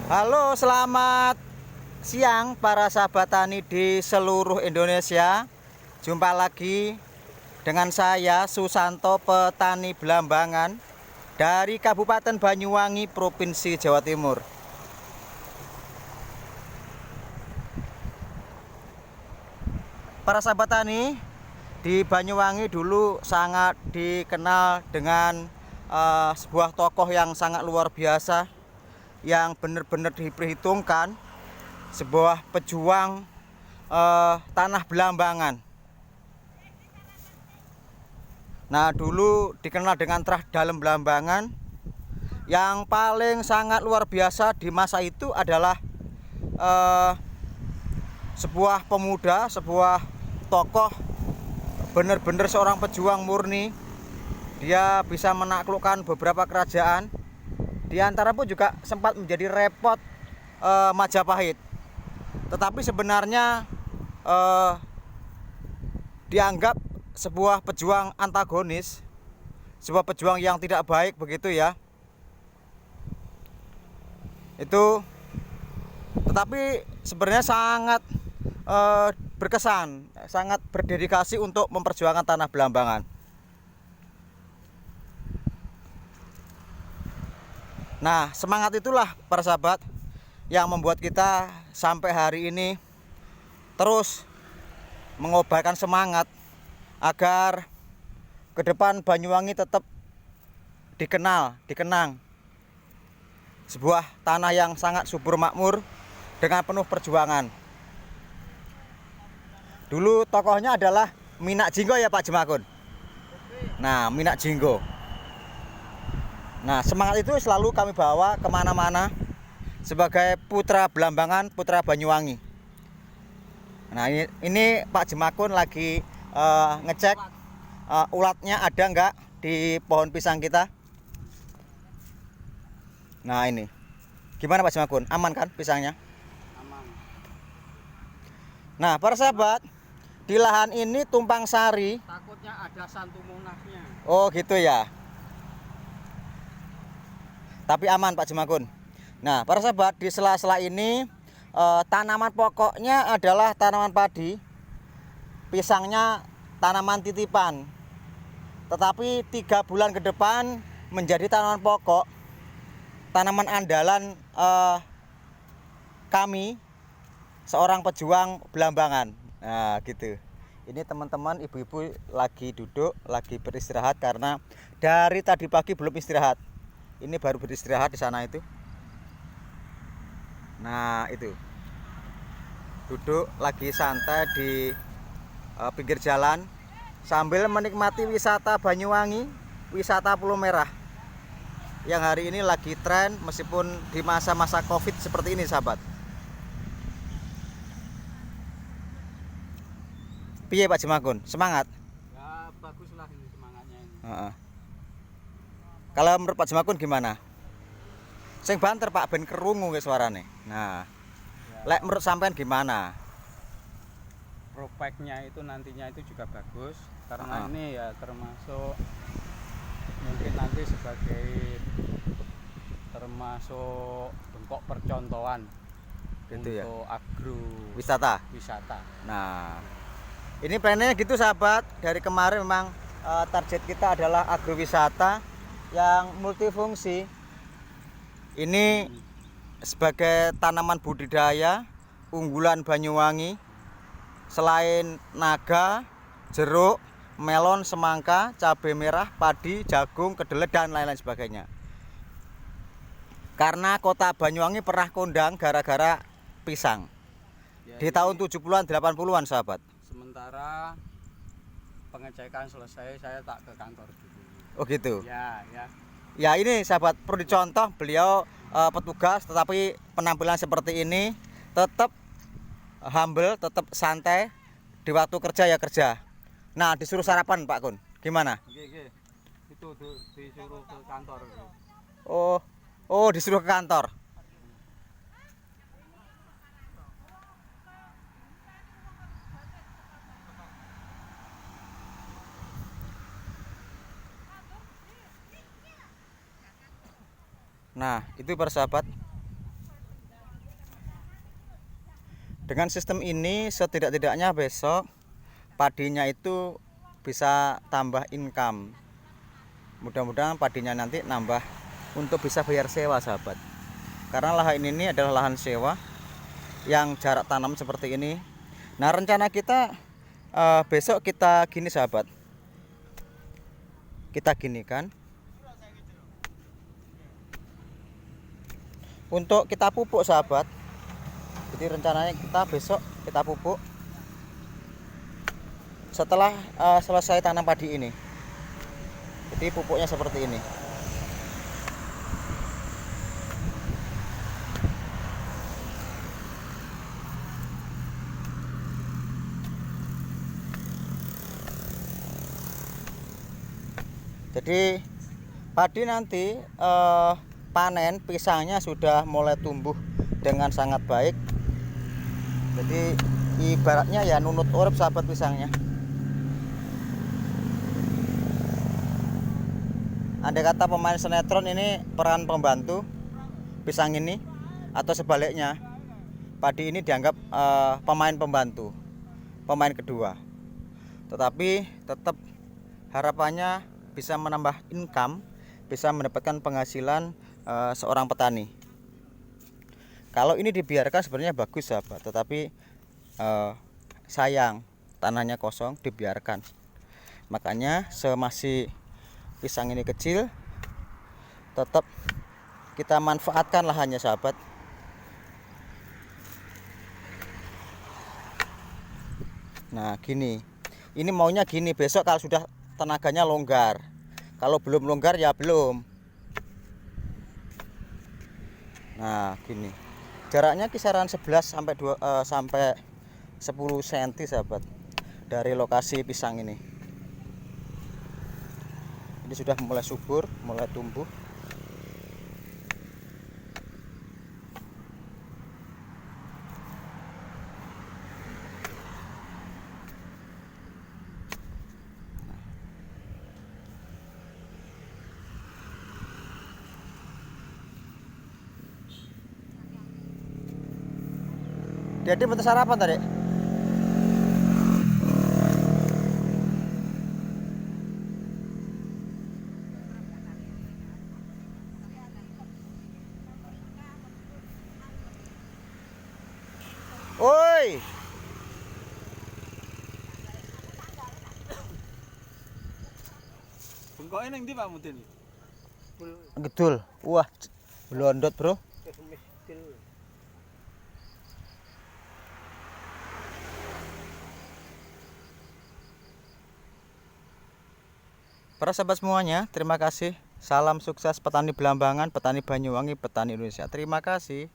Halo, selamat siang para sahabat tani di seluruh Indonesia. Jumpa lagi dengan saya Susanto, petani Belambangan dari Kabupaten Banyuwangi, Provinsi Jawa Timur. Para sahabat tani, di Banyuwangi dulu sangat dikenal dengan sebuah tokoh yang sangat luar biasa, yang benar-benar diperhitungkan, sebuah pejuang tanah Belambangan. Nah, dulu dikenal dengan Trah Dalem Belambangan. Yang paling sangat luar biasa di masa itu adalah sebuah pemuda, sebuah tokoh, benar-benar seorang pejuang murni. Dia bisa menaklukkan beberapa kerajaan. Di antara pun juga sempat menjadi repot Majapahit. Tetapi sebenarnya dianggap sebuah pejuang antagonis, sebuah pejuang yang tidak baik begitu ya. Itu tetapi sebenarnya sangat berkesan, sangat berdedikasi untuk memperjuangkan tanah Belambangan. Nah, semangat itulah para sahabat yang membuat kita sampai hari ini terus mengobarkan semangat agar ke depan Banyuwangi tetap dikenang sebuah tanah yang sangat subur makmur dengan penuh perjuangan. Dulu tokohnya adalah Minak Jinggo ya Pak Jemakun. Nah, Minak Jinggo. Nah, semangat itu selalu kami bawa kemana-mana sebagai putra Belambangan, putra Banyuwangi. Nah, ini Pak Jemakun lagi ngecek ulatnya ada nggak di pohon pisang kita. Nah, ini gimana Pak Jemakun, aman kan pisangnya? Aman. Nah, para sahabat, di lahan ini tumpang sari. Takutnya ada santumunasnya. Oh gitu ya. Tapi aman Pak Jemakun. Nah, para sahabat, di sela-sela ini tanaman pokoknya adalah tanaman padi. Pisangnya tanaman titipan. Tetapi 3 bulan ke depan menjadi tanaman pokok, tanaman andalan kami, seorang pejuang Belambangan. Nah, gitu. Ini teman-teman ibu-ibu lagi duduk, lagi beristirahat karena dari tadi pagi belum istirahat. Ini baru beristirahat di sana itu. Nah, itu. Duduk lagi santai di pinggir jalan sambil menikmati wisata Banyuwangi, wisata Pulau Merah. Yang hari ini lagi tren meskipun di masa-masa Covid seperti ini, sahabat. Piye Pak Jemakun? Semangat? Ya baguslah ini semangatnya ini. Kalau menurut Pak Jemakun gimana? Sing banter Pak ben kerungu ke suarane. Nah, lek menurut sampean gimana? Prospeknya itu nantinya itu juga bagus karena ini ya termasuk mungkin nanti sebagai termasuk bentuk percontohan Gitu ya. untuk agro Wisata. Nah, ini plannya gitu sahabat. Dari kemarin memang target kita adalah agrowisata yang multifungsi. Ini sebagai tanaman budidaya unggulan Banyuwangi. Selain naga, jeruk, melon, semangka, cabai merah, padi, jagung, kedelai dan lain-lain sebagainya. Karena kota Banyuwangi pernah kondang gara-gara pisang. Ya, Di tahun 70-an 80-an sahabat. sementara pengecekan selesai saya tak ke kantor dulu. Oh gitu. Ya, ya. Ya ini sahabat, perlu dicontoh beliau petugas tetapi penampilan seperti ini tetap humble, tetap santai. Di waktu kerja ya kerja. Nah, disuruh sarapan Pak Kun, gimana? Oke. Itu disuruh ke kantor. Oh disuruh ke kantor. Nah, itu persahabat. Dengan sistem ini setidak-tidaknya besok padinya itu bisa tambah income. Mudah-mudahan padinya nanti nambah untuk bisa bayar sewa sahabat. Karena lahan ini adalah lahan sewa yang jarak tanam seperti ini. Nah rencana kita besok kita gini sahabat. Kita ginikan. Untuk kita pupuk sahabat. Jadi rencananya kita besok kita pupuk setelah selesai tanam padi ini. Jadi pupuknya seperti ini. Jadi padi nanti panen pisangnya sudah mulai tumbuh dengan sangat baik. Jadi ibaratnya ya nunut urip sahabat pisangnya. Andai kata pemain sinetron ini peran pembantu pisang ini, atau sebaliknya padi ini dianggap pemain pembantu, pemain kedua. Tetapi tetap harapannya bisa menambah income, bisa mendapatkan penghasilan seorang petani. Kalau ini dibiarkan sebenarnya bagus sahabat, tetapi sayang tanahnya kosong dibiarkan. Makanya semasih pisang ini kecil, tetap kita manfaatkan lahannya sahabat. Nah gini, ini maunya gini, besok kalau sudah tenaganya longgar. Kalau belum longgar ya belum. Nah gini, jaraknya kisaran 11 sampai 10 cm sahabat dari lokasi pisang ini. Ini sudah mulai subur, mulai tumbuh. Jadi bentar sarapan tadi. Oi. Bengkoknya neng di Pak Mudin. Gedul. Wah, blondot, Bro. Para sahabat semuanya, terima kasih. Salam sukses petani Belambangan, petani Banyuwangi, petani Indonesia. Terima kasih.